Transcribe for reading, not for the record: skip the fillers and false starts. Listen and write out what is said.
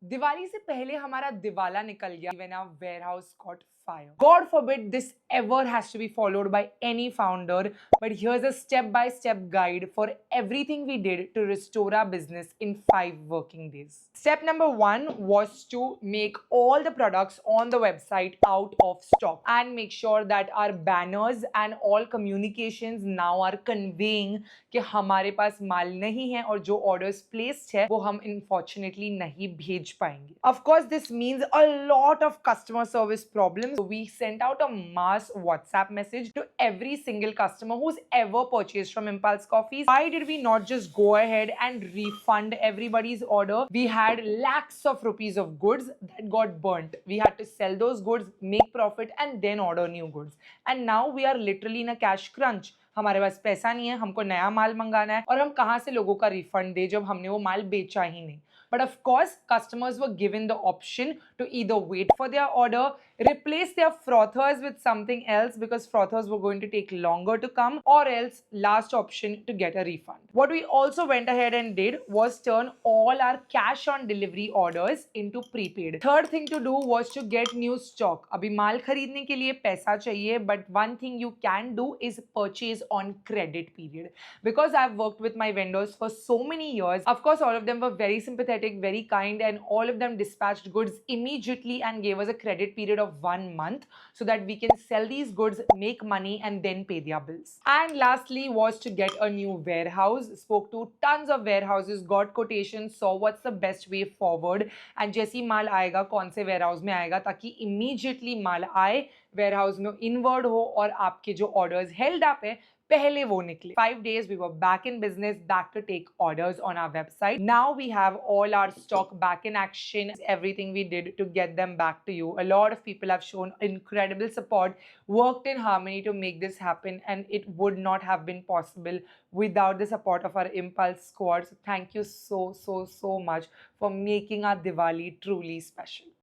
दिवाली से पहले हमारा दिवाला निकल गया when our warehouse caught fire. God forbid this ever has to be followed by any founder, but here's a step-by-step guide for everything we did to restore our business in 5 working days. Step number 1 was to make all the products on the website out of stock and make sure that our banners and all communications now are conveying कि हमारे पास माल नहीं है और जो orders placed है वो हम unfortunately नहीं भेज पाएंगे. Of course, this means a lot of customer service problems. So we sent out a mass WhatsApp message to every single customer who's ever purchased from Impulse Coffees. Why did we not just go ahead and refund everybody's order? We had lakhs of rupees of goods that got burnt. We had to sell those goods, make profit, and then order new goods. And now we are literally in a cash crunch. हमारे पास पैसा नहीं है, हमको नया माल मंगाना है और हम कहाँ से लोगों का रिफंड दे जब हमने वो माल बेचा ही नहीं. But of course, customers were given the option to either wait for their order, replace their frothers with something else because frothers were going to take longer to come, or else last option to get a refund. What we also went ahead and did was turn all our cash on delivery orders into prepaid. Third thing to do was to get new stock. अभी माल खरीदने के लिए पैसा चाहिए, but one thing you can do is purchase on credit period. Because I've worked with my vendors for so many years, of course all of them were very sympathetic, very kind, and all of them dispatched goods immediately and gave us a credit period of 1 month so that we can sell these goods, make money, and then pay their bills. And lastly was to get a new warehouse. Spoke to tons of warehouses, got quotations, saw what's the best way forward, and जैसी माल आएगा कौन से warehouse में आएगा ताकि immediately माल आए warehouse में inward हो और आपके जो orders held up है पहले वो निकले. 5 days we were back in business, back to take orders on our website. Now we have all our stock back in action, everything we did to get them back to you. A lot of people have shown incredible support, worked in harmony to make this happen, and it would not have been possible without the support of our Impulse squad. So thank you so much for making our Diwali truly special.